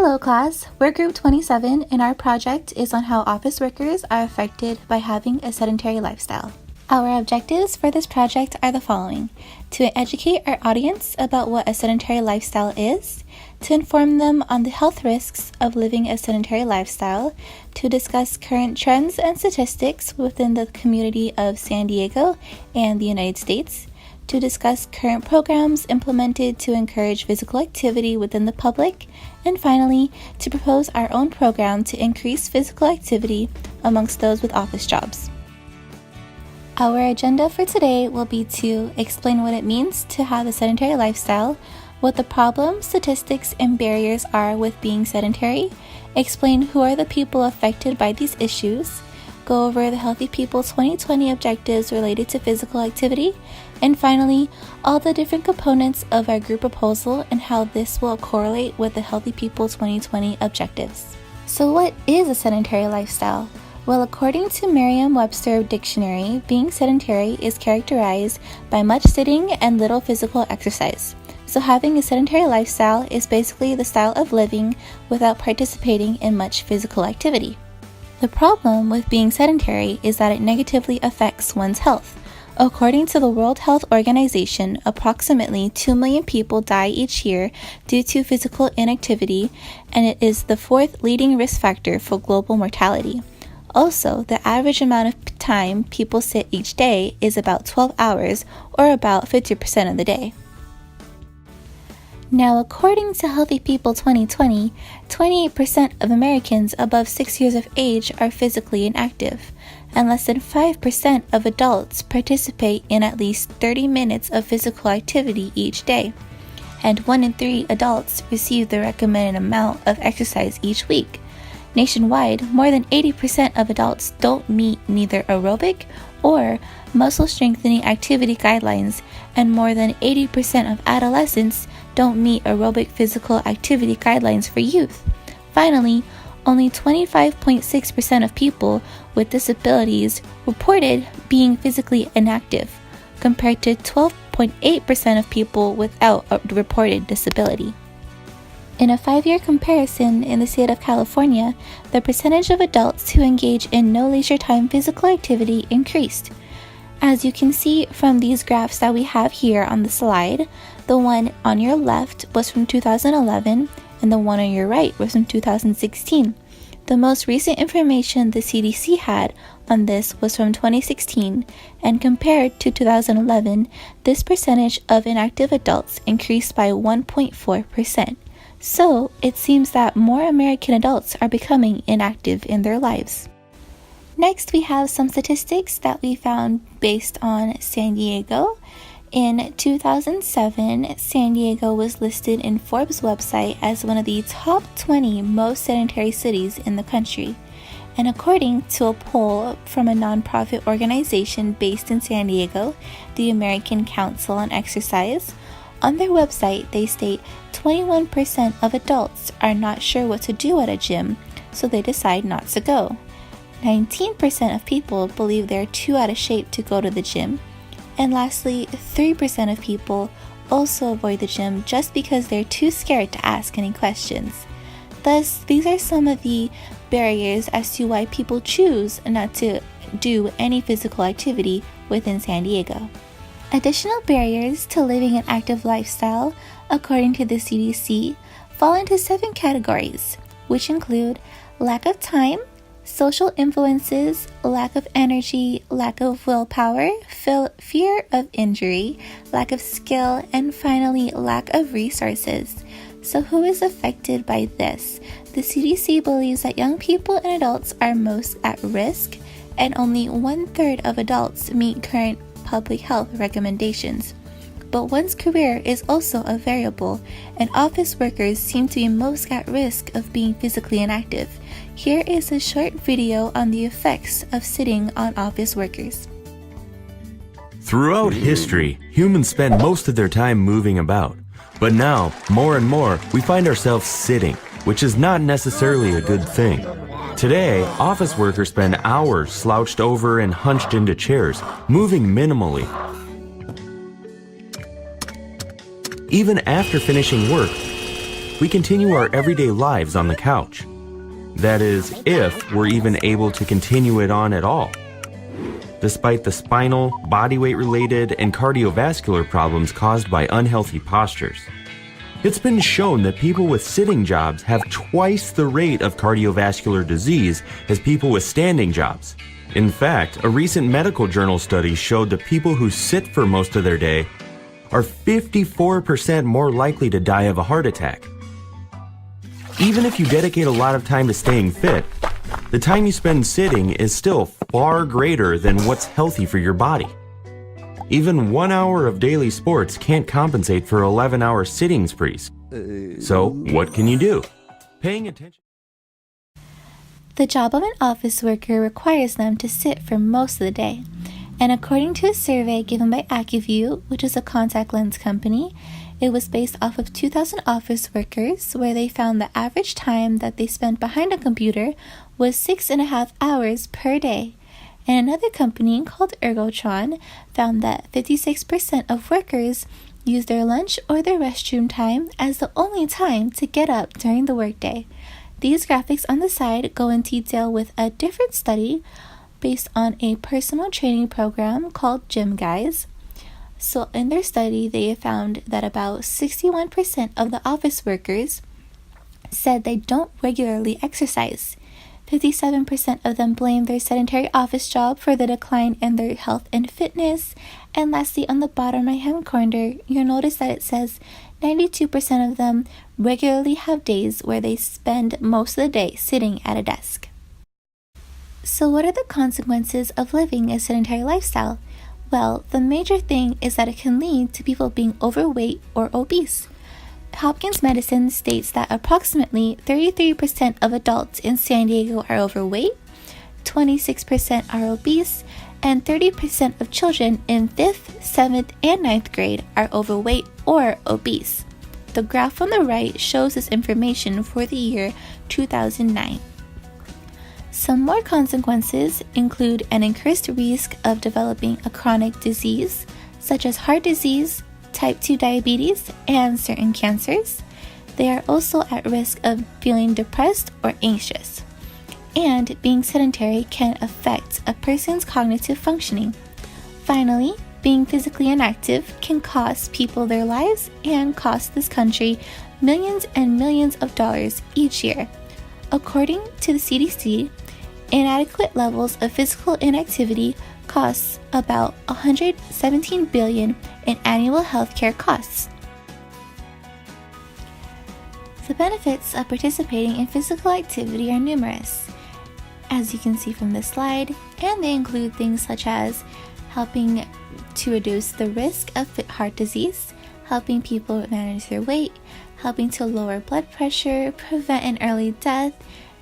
Hello class, we're group 27 and our project is on how office workers are affected by having a sedentary lifestyle. Our objectives for this project are the following: to educate our audience about what a sedentary lifestyle is, to inform them on the health risks of living a sedentary lifestyle, to discuss current trends and statistics within the community of San Diego and the United States, to discuss current programs implemented to encourage physical activity within the public, and finally, to propose our own program to increase physical activity amongst those with office jobs. Our agenda for today will be to explain what it means to have a sedentary lifestyle, what the problems, statistics, and barriers are with being sedentary, explain who are the people affected by these issues, go over the Healthy People 2020 objectives related to physical activity, and finally, all the different components of our group proposal and how this will correlate with the Healthy People 2020 objectives. So what is a sedentary lifestyle? Well, according to Merriam-Webster Dictionary, being sedentary is characterized by much sitting and little physical exercise. So having a sedentary lifestyle is basically the style of living without participating in much physical activity. The problem with being sedentary is that it negatively affects one's health. According to the World Health Organization, approximately 2 million people die each year due to physical inactivity, and it is the fourth leading risk factor for global mortality. Also, the average amount of time people sit each day is about 12 hours, or about 50% of the day. Now, according to Healthy People 2020, 28% of Americans above 6 years of age are physically inactive, and less than 5% of adults participate in at least 30 minutes of physical activity each day, and 1 in 3 adults receive the recommended amount of exercise each week. Nationwide, more than 80% of adults don't meet neither aerobic or muscle strengthening activity guidelines, and more than 80% of adolescents don't meet aerobic physical activity guidelines for youth. Finally, only 25.6% of people with disabilities reported being physically inactive, compared to 12.8% of people without a reported disability. In a 5-year comparison in the state of California, the percentage of adults who engage in no leisure time physical activity increased. As you can see from these graphs that we have here on the slide, the one on your left was from 2011 and the one on your right was from 2016. The most recent information the CDC had on this was from 2016, and compared to 2011, this percentage of inactive adults increased by 1.4%. So, it seems that more American adults are becoming inactive in their lives. Next, we have some statistics that we found based on San Diego. In 2007, San Diego was listed in Forbes' website as one of the top 20 most sedentary cities in the country. And according to a poll from a nonprofit organization based in San Diego, the American Council on Exercise, on their website they state 21% of adults are not sure what to do at a gym, so they decide not to go. 19% of people believe they're too out of shape to go to the gym. And lastly, 3% of people also avoid the gym just because they're too scared to ask any questions. Thus, these are some of the barriers as to why people choose not to do any physical activity within San Diego. Additional barriers to living an active lifestyle, according to the CDC, fall into 7 categories, which include lack of time, social influences, lack of energy, lack of willpower, fear of injury, lack of skill, and finally, lack of resources. So who is affected by this? The CDC believes that young people and adults are most at risk, and only 1/3 of adults meet current public health recommendations. But one's career is also a variable, and office workers seem to be most at risk of being physically inactive. Here is a short video on the effects of sitting on office workers. Throughout history, humans spend most of their time moving about. But now, more and more, we find ourselves sitting, which is not necessarily a good thing. Today, office workers spend hours slouched over and hunched into chairs, moving minimally. Even after finishing work, we continue our everyday lives on the couch. That is, if we're even able to continue it on at all. Despite the spinal, body weight related, and cardiovascular problems caused by unhealthy postures. It's been shown that people with sitting jobs have twice the rate of cardiovascular disease as people with standing jobs. In fact, a recent medical journal study showed that people who sit for most of their day are 54% more likely to die of a heart attack. Even if you dedicate a lot of time to staying fit, the time you spend sitting is still far greater than what's healthy for your body. Even 1 hour of daily sports can't compensate for 11-hour sitting sprees. So, what can you do? Paying attention. The job of an office worker requires them to sit for most of the day. And according to a survey given by AccuView, which is a contact lens company, it was based off of 2,000 office workers, where they found the average time that they spent behind a computer was 6.5 hours per day. And another company called Ergotron found that 56% of workers use their lunch or their restroom time as the only time to get up during the workday. These graphics on the side go in detail with a different study based on a personal training program called Gym Guys. So in their study, they found that about 61% of the office workers said they don't regularly exercise. 57% of them blame their sedentary office job for the decline in their health and fitness. And lastly, on the bottom right-hand corner, you'll notice that it says 92% of them regularly have days where they spend most of the day sitting at a desk. So what are the consequences of living a sedentary lifestyle? Well, the major thing is that it can lead to people being overweight or obese. Hopkins Medicine states that approximately 33% of adults in San Diego are overweight, 26% are obese, and 30% of children in 5th, 7th, and 9th grade are overweight or obese. The graph on the right shows this information for the year 2009. Some more consequences include an increased risk of developing a chronic disease, such as heart disease, type 2 diabetes, and certain cancers. They are also at risk of feeling depressed or anxious. And being sedentary can affect a person's cognitive functioning. Finally, being physically inactive can cost people their lives and cost this country millions and millions of dollars each year. According to the CDC, inadequate levels of physical inactivity costs about $117 billion in annual healthcare costs. The benefits of participating in physical activity are numerous, as you can see from this slide, and they include things such as helping to reduce the risk of heart disease, helping people manage their weight, helping to lower blood pressure, prevent an early death,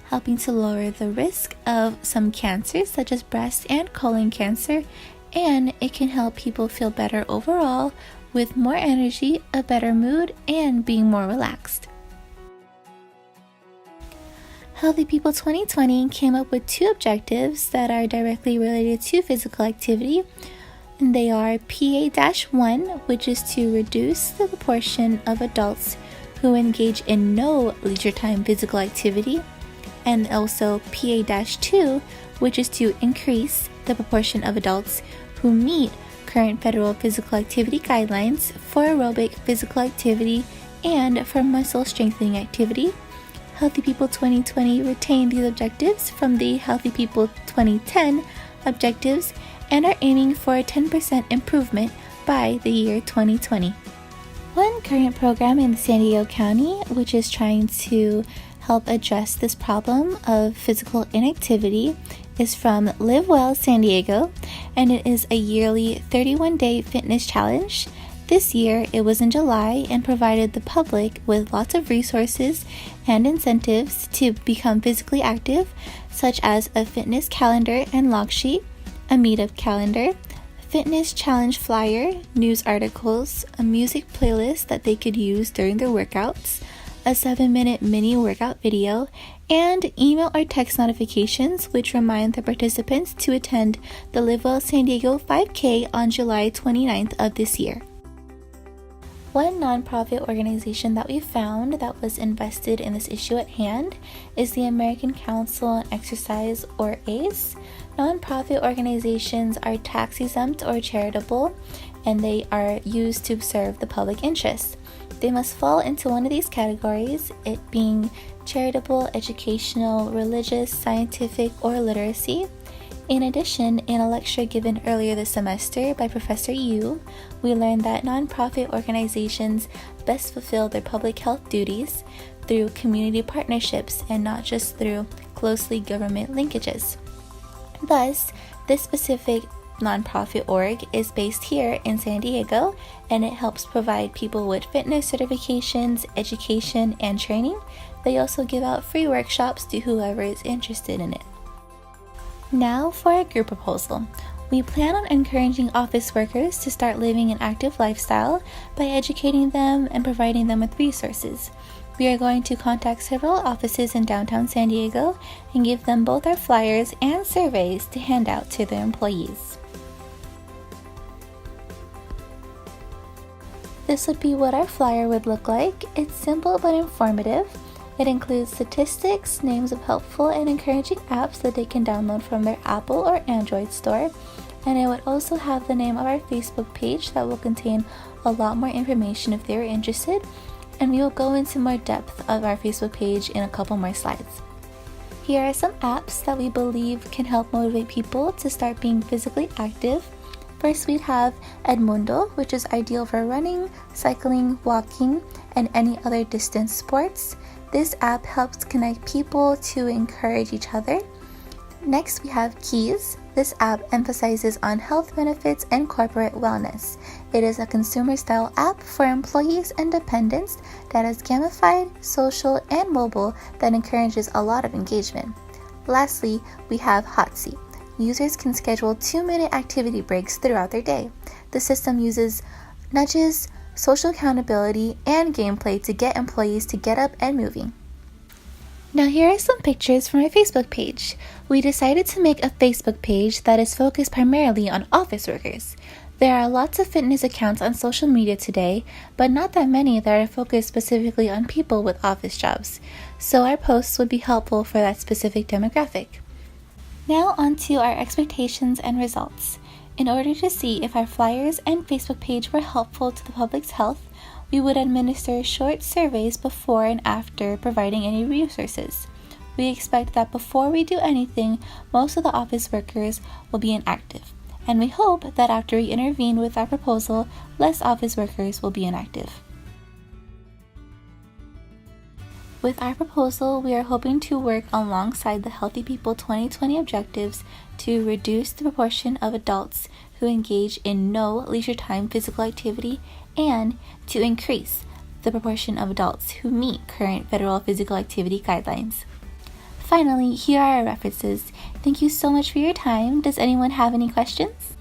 helping to lower the risk of some cancers such as breast and colon cancer, and it can help people feel better overall with more energy, a better mood, and being more relaxed. Healthy People 2020 came up with 2 objectives that are directly related to physical activity, and they are PA-1, which is to reduce the proportion of adults who engage in no leisure time physical activity, and also PA-2, which is to increase the proportion of adults who meet current federal physical activity guidelines for aerobic physical activity and for muscle strengthening activity. Healthy People 2020 retained these objectives from the Healthy People 2010 objectives and are aiming for a 10% improvement by the year 2020. One current program in San Diego County, which is trying to help address this problem of physical inactivity, is from Live Well San Diego, and it is a yearly 31-day fitness challenge. This year it was in July and provided the public with lots of resources and incentives to become physically active, such as a fitness calendar and log sheet, a meetup calendar, fitness challenge flyer, news articles, a music playlist that they could use during their workouts, a 7-minute mini workout video, and email or text notifications which remind the participants to attend the Live Well San Diego 5K on July 29th of this year. One nonprofit organization that we found that was invested in this issue at hand is the American Council on Exercise, or ACE. Nonprofit organizations are tax exempt or charitable, and they are used to serve the public interest. They must fall into one of these categories, it being charitable, educational, religious, scientific, or literacy. In addition, in a lecture given earlier this semester by Professor Yu, we learned that nonprofit organizations best fulfill their public health duties through community partnerships and not just through closely government linkages. Thus, this specific nonprofit org is based here in San Diego, and it helps provide people with fitness certifications, education, and training. They also give out free workshops to whoever is interested in it. Now for our group proposal. We plan on encouraging office workers to start living an active lifestyle by educating them and providing them with resources. We are going to contact several offices in downtown San Diego and give them both our flyers and surveys to hand out to their employees. This would be what our flyer would look like. It's simple but informative. It includes statistics, names of helpful and encouraging apps that they can download from their Apple or Android store, and it would also have the name of our Facebook page that will contain a lot more information if they are interested, and we will go into more depth of our Facebook page in a couple more slides. Here are some apps that we believe can help motivate people to start being physically active. First, we have Edmundo, which is ideal for running, cycling, walking, and any other distance sports. This app helps connect people to encourage each other. Next, we have Keys. This app emphasizes on health benefits and corporate wellness. It is a consumer-style app for employees and dependents that is gamified, social, and mobile that encourages a lot of engagement. Lastly, we have Hotseat. Users can schedule 2-minute activity breaks throughout their day. The system uses nudges, social accountability, and gameplay to get employees to get up and moving. Now here are some pictures from our Facebook page. We decided to make a Facebook page that is focused primarily on office workers. There are lots of fitness accounts on social media today, but not that many that are focused specifically on people with office jobs. So our posts would be helpful for that specific demographic. Now on to our expectations and results. In order to see if our flyers and Facebook page were helpful to the public's health, we would administer short surveys before and after providing any resources. We expect that before we do anything, most of the office workers will be inactive, and we hope that after we intervene with our proposal, less office workers will be inactive. With our proposal, we are hoping to work alongside the Healthy People 2020 objectives to reduce the proportion of adults who engage in no leisure time physical activity and to increase the proportion of adults who meet current federal physical activity guidelines. Finally, here are our references. Thank you so much for your time. Does anyone have any questions?